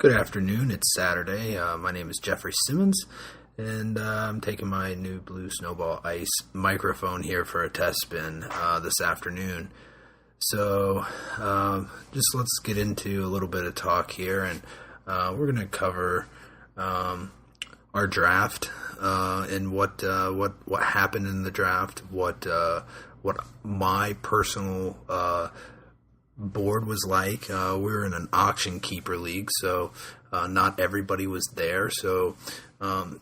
Good afternoon. It's Saturday. My name is Jeffrey Simmons, and I'm taking my new Blue Snowball Ice microphone here for a test spin this afternoon. So just let's get into a little bit of talk here, and we're going to cover our draft and what happened in the draft, what my personal board was like. We were in an auction keeper league, so not everybody was there. So I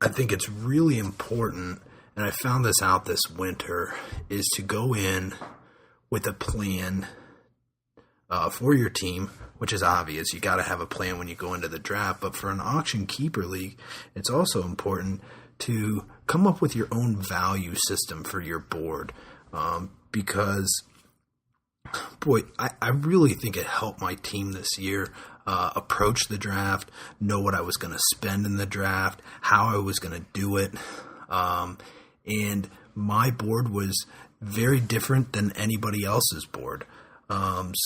think it's really important, and I found this out this winter, is to go in with a plan for your team, which is obvious. You got to have a plan when you go into the draft. But for an auction keeper league, it's also important to come up with your own value system for your board, because boy, I really think it helped my team this year approach the draft, know what I was going to spend in the draft, how I was going to do it. And my board was very different than anybody else's board.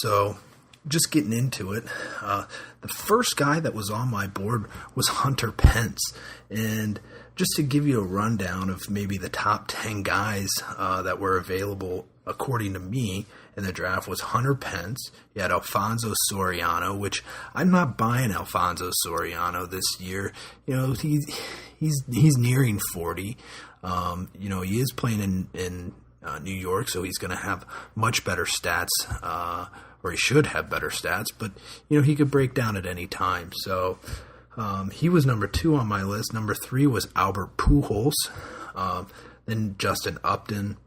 So just getting into it, the first guy that was on my board was Hunter Pence. And just to give you a rundown of maybe the top 10 guys that were available, according to me, in the draft, was Hunter Pence. You had Alfonso Soriano, which I'm not buying Alfonso Soriano this year. You know, he's nearing 40. He is playing in New York, so he's going to have much better stats, or he should have better stats, but, he could break down at any time. So he was number 2 on my list. Number 3 was Albert Pujols, then Justin Upton,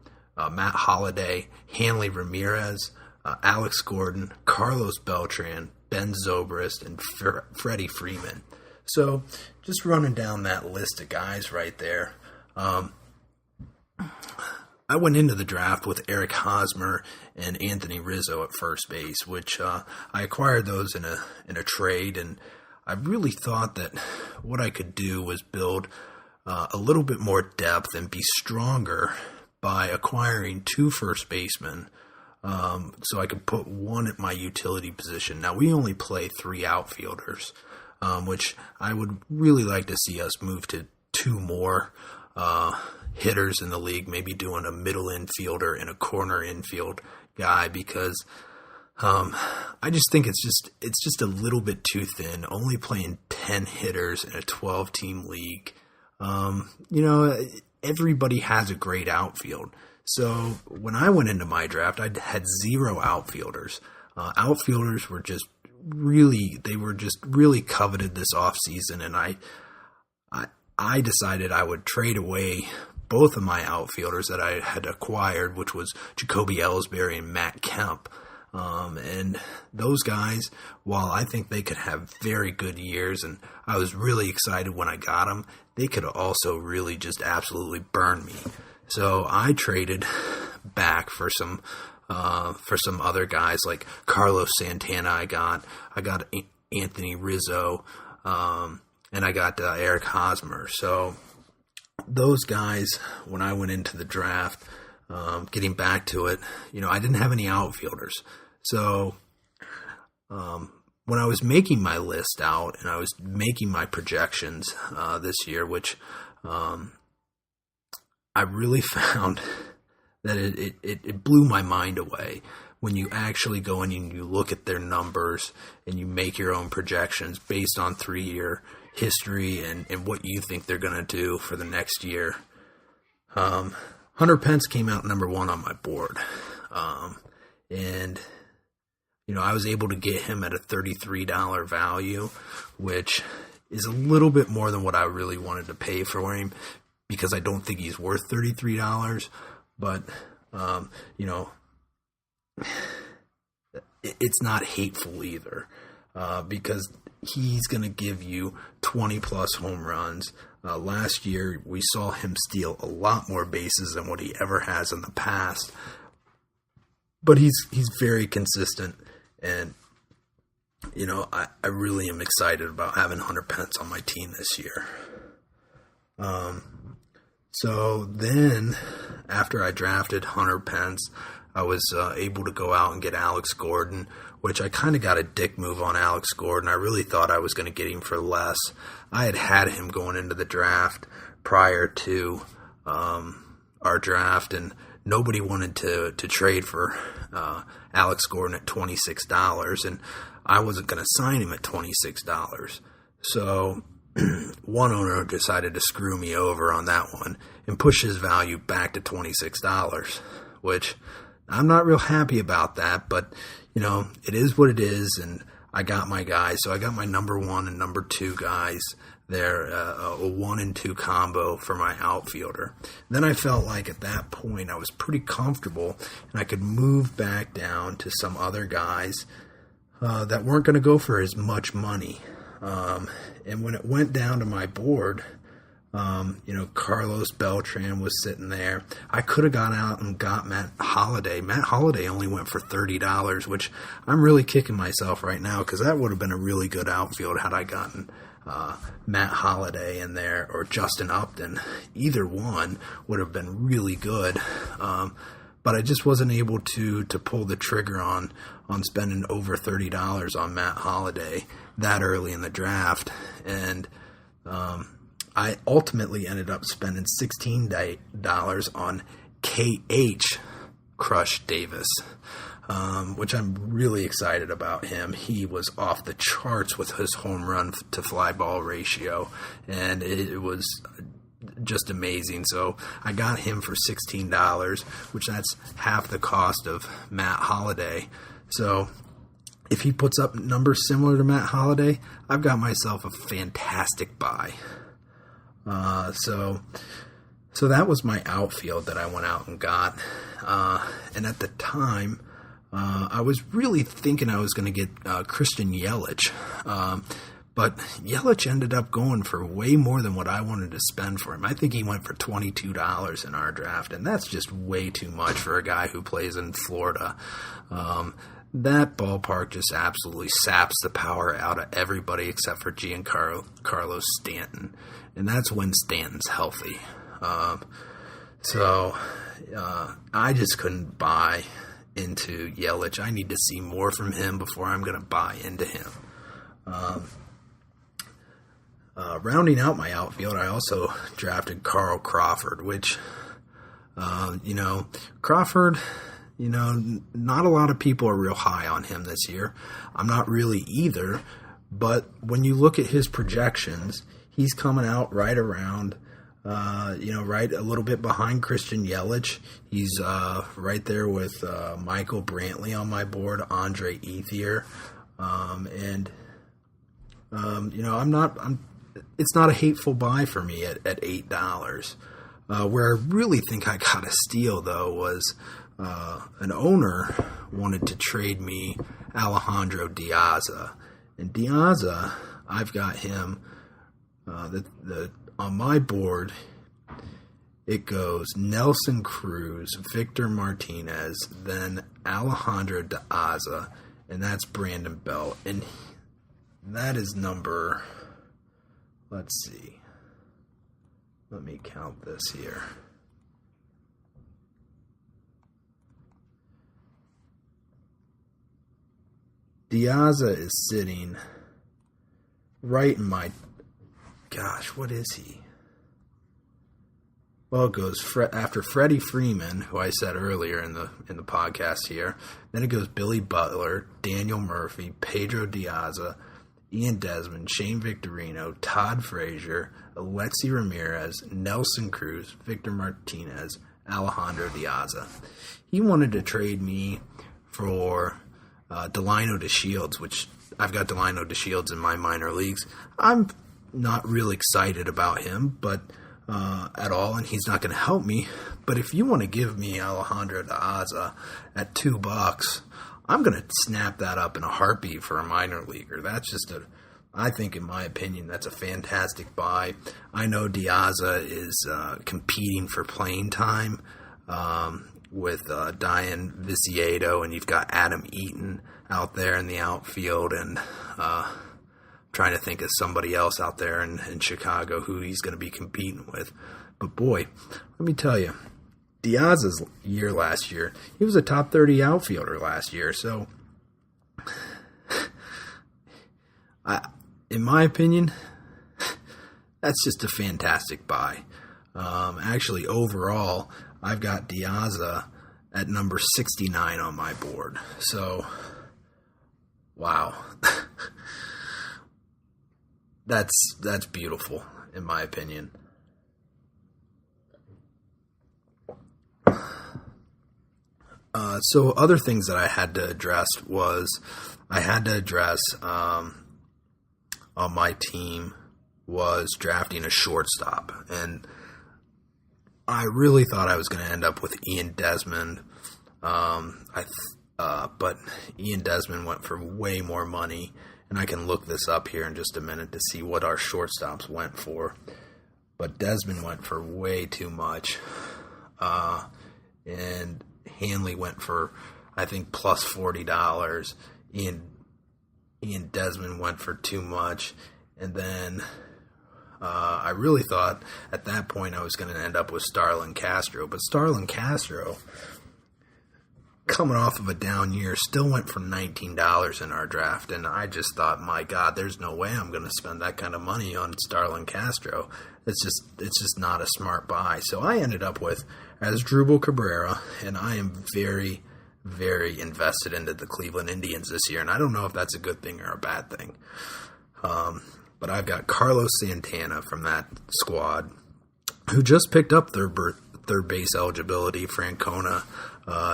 Matt Holliday, Hanley Ramirez, Alex Gordon, Carlos Beltran, Ben Zobrist, and Freddie Freeman. So just running down that list of guys right there. I went into the draft with Eric Hosmer and Anthony Rizzo at first base, which I acquired those in a trade, and I really thought that what I could do was build a little bit more depth and be stronger by acquiring 2 first basemen, so I could put one at my utility position. Now, we only play 3 outfielders, which I would really like to see us move to 2 more hitters in the league, maybe doing a middle infielder and a corner infield guy, because I just think it's just a little bit too thin, only playing 10 hitters in a 12-team league. Everybody has a great outfield. So when I went into my draft, I had 0 outfielders. Outfielders were just really coveted this offseason, and I decided I would trade away both of my outfielders that I had acquired, which was Jacoby Ellsbury and Matt Kemp. And those guys, while I think they could have very good years, and I was really excited when I got them, they could also really just absolutely burn me. So I traded back for some other guys like Carlos Santana. I got Anthony Rizzo, and I got Eric Hosmer. So those guys, when I went into the draft, getting back to it, I didn't have any outfielders. So when I was making my list out and I was making my projections this year, which I really found that it blew my mind away when you actually go in and you look at their numbers and you make your own projections based on 3-year history and what you think they're going to do for the next year. Hunter Pence came out number 1 on my board. And I was able to get him at a $33 value, which is a little bit more than what I really wanted to pay for him, because I don't think he's worth $33. But, it's not hateful either, because he's going to give you 20-plus home runs. Last year, we saw him steal a lot more bases than what he ever has in the past. But he's very consistent, and, I really am excited about having Hunter Pence on my team this year. So then, after I drafted Hunter Pence, I was able to go out and get Alex Gordon, which I kind of got a dick move on Alex Gordon. I really thought I was going to get him for less. I had him going into the draft prior to our draft, and nobody wanted to trade for Alex Gordon at $26, and I wasn't going to sign him at $26. So one owner decided to screw me over on that one and push his value back to $26, which I'm not real happy about that, but, you know, it is what it is, and I got my guys. So I got my number 1 and number 2 guys there, a 1 and 2 combo for my outfielder. Then I felt like at that point I was pretty comfortable, and I could move back down to some other guys that weren't going to go for as much money. And when it went down to my board, you know, Carlos Beltran was sitting there. I could have gone out and got Matt Holliday. Matt Holliday only went for $30, which I'm really kicking myself right now because that would have been a really good outfield had I gotten Matt Holliday in there or Justin Upton. Either one would have been really good. But I just wasn't able to pull the trigger on spending over $30 on Matt Holliday that early in the draft. And I ultimately ended up spending $16 on KH Crush Davis, which I'm really excited about him. He was off the charts with his home run to fly ball ratio, and it was just amazing. So I got him for $16, which that's half the cost of Matt Holliday. So if he puts up numbers similar to Matt Holliday, I've got myself a fantastic buy. So that was my outfield that I went out and got. And at the time, I was really thinking I was going to get Christian Yelich. But Yelich ended up going for way more than what I wanted to spend for him. I think he went for $22 in our draft, and that's just way too much for a guy who plays in Florida. That ballpark just absolutely saps the power out of everybody except for Giancarlo Stanton, and that's when Stanton's healthy. So I just couldn't buy into Yelich. I need to see more from him before I'm going to buy into him. Rounding out my outfield, I also drafted Carl Crawford, which, Crawford, not a lot of people are real high on him this year. I'm not really either, but when you look at his projections, he's coming out right around, right a little bit behind Christian Yelich. He's right there with Michael Brantley on my board, Andre Ethier, it's not a hateful buy for me at $8. Where I really think I got a steal, though, was an owner wanted to trade me Alejandro Diaza. And Diaza, I've got him on my board. It goes Nelson Cruz, Victor Martinez, then Alejandro Diaza, and that's Brandon Belt. And that is number... Let's see. Let me count this here. Diaza is sitting right in my... Gosh, what is he? Well, it goes after Freddie Freeman, who I said earlier in the podcast here. Then it goes Billy Butler, Daniel Murphy, Pedro Diaza, Ian Desmond, Shane Victorino, Todd Frazier, Alexi Ramirez, Nelson Cruz, Victor Martinez, Alejandro Diaza. He wanted to trade me for Delino DeShields, which I've got Delino DeShields in my minor leagues. I'm not real excited about him, but at all, and he's not going to help me. But if you want to give me Alejandro Diaza at $2, I'm going to snap that up in a heartbeat for a minor leaguer. That's just I think, in my opinion, that's a fantastic buy. I know Diaza is competing for playing time with Diane Viciedo, and you've got Adam Eaton out there in the outfield, and trying to think of somebody else out there in Chicago who he's going to be competing with. But boy, let me tell you, Diaz's year last year. He was a top 30 outfielder last year. So, in my opinion, that's just a fantastic buy. Actually, overall, I've got Diaz at number 69 on my board. So, wow. That's beautiful, in my opinion. So other things that I had to address on my team was drafting a shortstop. And I really thought I was going to end up with Ian Desmond. But Ian Desmond went for way more money. And I can look this up here in just a minute to see what our shortstops went for. But Desmond went for way too much. And Hanley went for, I think, plus $40. Ian Desmond went for too much. And then I really thought at that point I was going to end up with Starlin Castro. But Starlin Castro, coming off of a down year, still went for $19 in our draft. And I just thought, my God, there's no way I'm going to spend that kind of money on Starlin Castro. It's just not a smart buy. So I ended up with Asdrubal Cabrera, and I am very, very invested into the Cleveland Indians this year. And I don't know if that's a good thing or a bad thing. But I've got Carlos Santana from that squad, who just picked up third base eligibility. Francona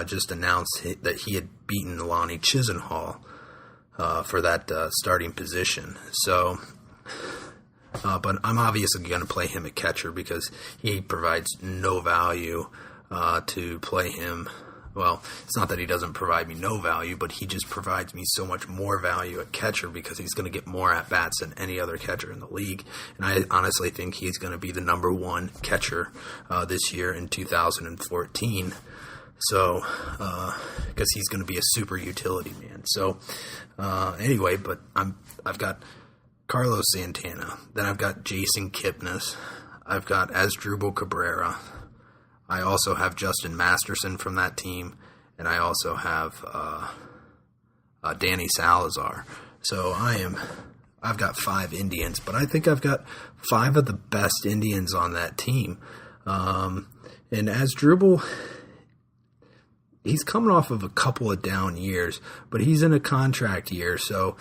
just announced that he had beaten Lonnie Chisenhall for that starting position. So, but I'm obviously going to play him at catcher because he provides no value to play him. Well, it's not that he doesn't provide me no value, but he just provides me so much more value at catcher because he's going to get more at-bats than any other catcher in the league. And I honestly think he's going to be the number one catcher this year in 2014. So, because he's going to be a super utility man. So, anyway, but I've got Carlos Santana. Then I've got Jason Kipnis. I've got Asdrubal Cabrera. I also have Justin Masterson from that team, and I also have Danny Salazar. So I've got 5 Indians, but I think I've got 5 of the best Indians on that team. And Asdrubal, he's coming off of a couple of down years, but he's in a contract year, so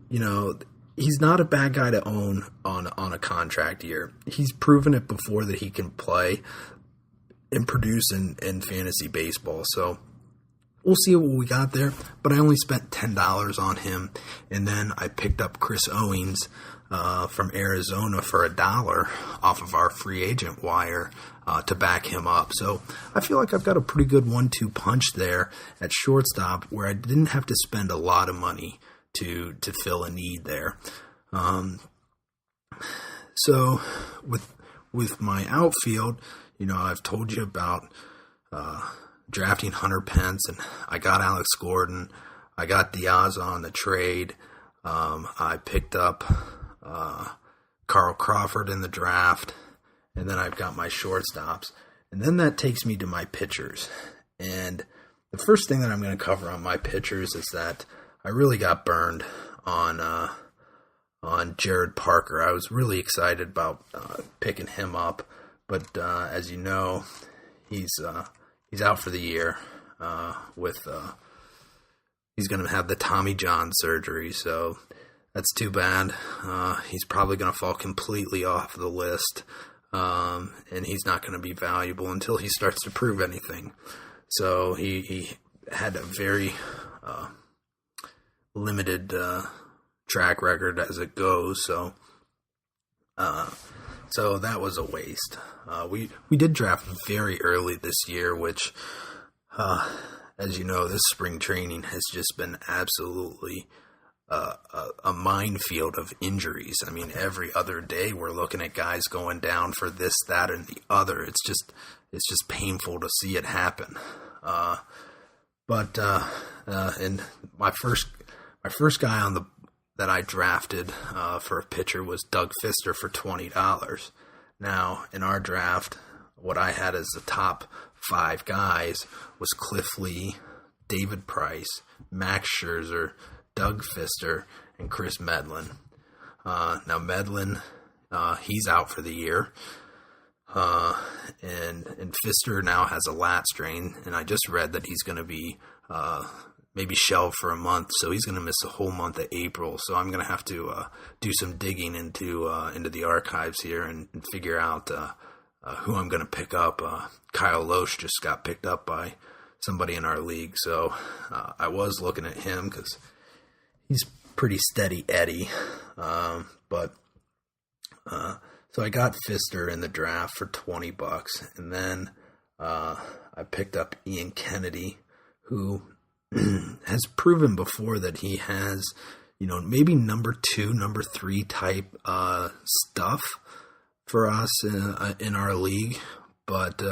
he's not a bad guy to own on a contract year. He's proven it before that he can play and produce in fantasy baseball. So we'll see what we got there. But I only spent $10 on him. And then I picked up Chris Owings from Arizona for $1 off of our free agent wire to back him up. So I feel like I've got a pretty good 1-2 punch there at shortstop where I didn't have to spend a lot of money to fill a need there. So with my outfield, I've told you about drafting Hunter Pence, and I got Alex Gordon. I got Diaz on the trade. I picked up Carl Crawford in the draft, and then I've got my shortstops. And then that takes me to my pitchers. And the first thing that I'm going to cover on my pitchers is that I really got burned on Jared Parker. I was really excited about picking him up. But as you know, he's out for the year he's going to have the Tommy John surgery, so that's too bad. He's probably going to fall completely off the list, and he's not going to be valuable until he starts to prove anything. So he had a very limited track record as it goes, so that was a waste. We did draft very early this year, which, as you know, this spring training has just been absolutely a minefield of injuries. I mean, every other day we're looking at guys going down for this, that, and the other. It's just painful to see it happen. And my first guy that I drafted for a pitcher was Doug Fister for $20. Now, in our draft, what I had as the top 5 guys was Cliff Lee, David Price, Max Scherzer, Doug Fister, and Chris Medlin. Now Medlin, he's out for the year. And Fister now has a lat strain, and I just read that he's going to be maybe shelved for a month, so he's going to miss a whole month of April. So I'm going to have to do some digging into the archives here and figure out who I'm going to pick up. Kyle Loesch just got picked up by somebody in our league, so I was looking at him because he's pretty steady Eddie, so I got Fister in the draft for $20, and then I picked up Ian Kennedy, who has proven before that he has, maybe number 2, number 3 type stuff for us in our league. But,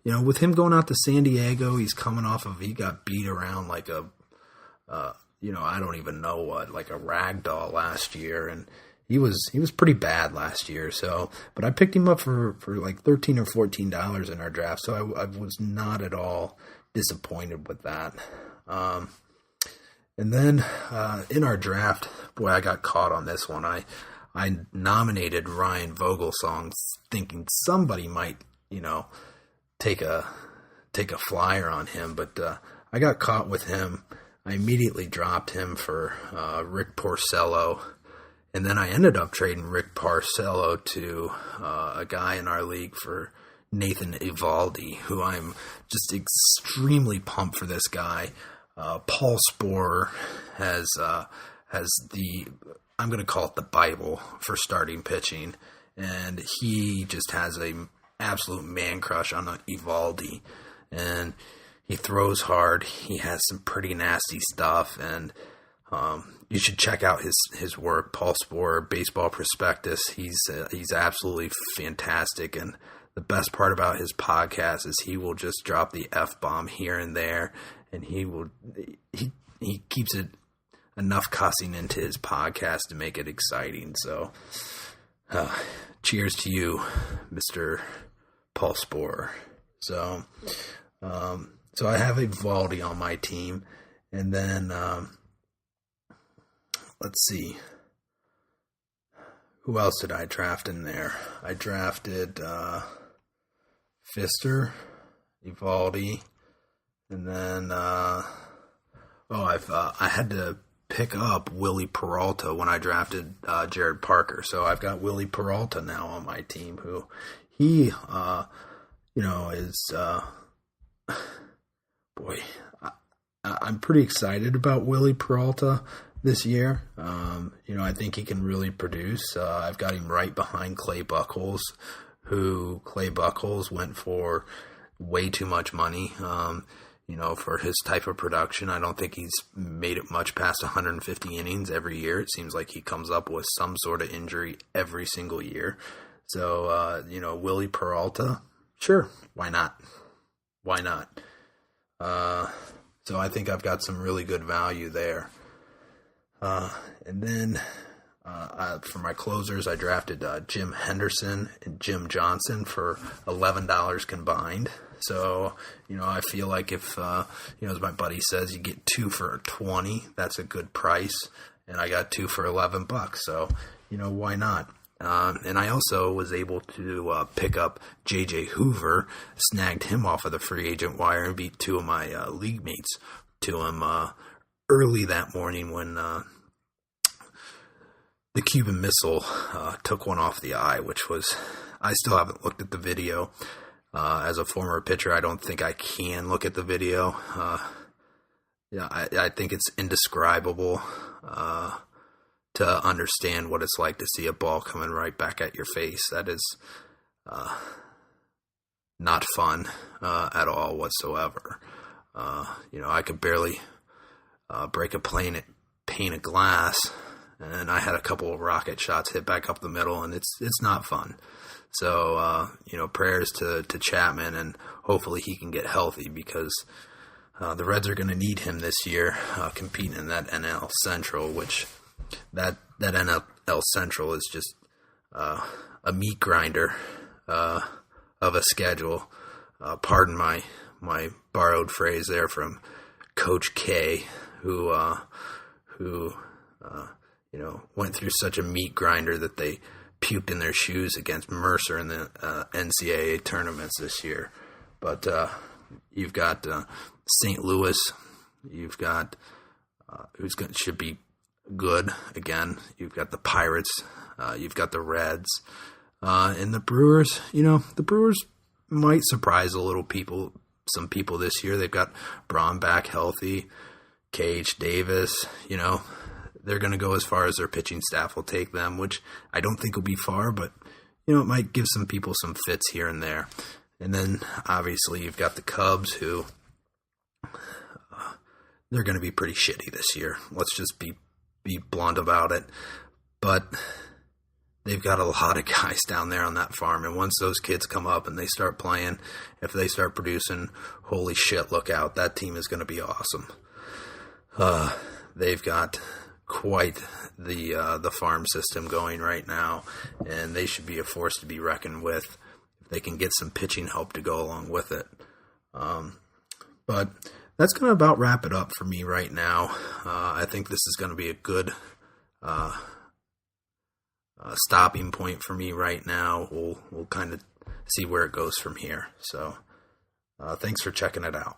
with him going out to San Diego, he's coming off of, he got beat around like a, I don't even know what, like a rag doll last year. And he was pretty bad last year. So, but I picked him up for like $13 or $14 in our draft. So I was not at all disappointed with that. And then, in our draft, boy, I got caught on this one. I nominated Ryan Vogelsong thinking somebody might, take a flyer on him, but I got caught with him. I immediately dropped him for Rick Porcello, and then I ended up trading Rick Porcello to a guy in our league for Nathan Eovaldi, who I'm just extremely pumped for this guy. Paul Sporer has the, I'm going to call it the Bible for starting pitching, and he just has a absolute man crush on Eovaldi, and he throws hard. He has some pretty nasty stuff, and you should check out his work. Paul Sporer, Baseball Prospectus. He's absolutely fantastic, and the best part about his podcast is he will just drop the F-bomb here and there, and he keeps it enough cussing into his podcast to make it exciting. So, cheers to you, Mr. Paul Sporer. So I have Eovaldi on my team, and then let's see, who else did I draft in there? I drafted Fister, Eovaldi, and then I had to pick up Willie Peralta when I drafted Jared Parker. So I've got Willie Peralta now on my team, who he, is, boy, I'm pretty excited about Willie Peralta this year. I think he can really produce. I've got him right behind Clay Buchholz, who Clay Buchholz went for way too much money. For his type of production, I don't think he's made it much past 150 innings every year. It seems like he comes up with some sort of injury every single year. So, Willie Peralta, sure, why not? Why not? So I think I've got some really good value there. And then for my closers, I drafted Jim Henderson and Jim Johnson for $11 combined. So, I feel like if, as my buddy says, you get 2 for $20, that's a good price. And I got 2 for $11. So, why not? And I also was able to pick up J.J. Hoover, snagged him off of the free agent wire, and beat 2 of my league mates to him early that morning when the Cuban Missile took one off the eye, which was, I still haven't looked at the video. As a former pitcher, I don't think I can look at the video. I think it's indescribable to understand what it's like to see a ball coming right back at your face. That is not fun at all whatsoever. I could barely break a pane of glass, and I had a couple of rocket shots hit back up the middle, and it's not fun. So, prayers to Chapman, and hopefully he can get healthy, because the Reds are going to need him this year, competing in that NL Central, which that NL Central is just a meat grinder of a schedule. pardon my borrowed phrase there from Coach K, who went through such a meat grinder that they puked in their shoes against Mercer in the NCAA tournaments this year. But you've got St. Louis. You've got should be good again. You've got the Pirates. You've got the Reds. And the Brewers. The Brewers might surprise some people this year. They've got Braun back healthy. Cage, Davis. They're going to go as far as their pitching staff will take them, which I don't think will be far, but, it might give some people some fits here and there. And then, obviously, you've got the Cubs, who they're going to be pretty shitty this year. Let's just be blunt about it. But they've got a lot of guys down there on that farm, and once those kids come up and they start playing, if they start producing, holy shit, look out. That team is going to be awesome. They've got quite the farm system going right now, and they should be a force to be reckoned with if they can get some pitching help to go along with it. But that's going to about wrap it up for me right now. I think this is going to be a good stopping point for me right now. We'll kind of see where it goes from here. So thanks for checking it out.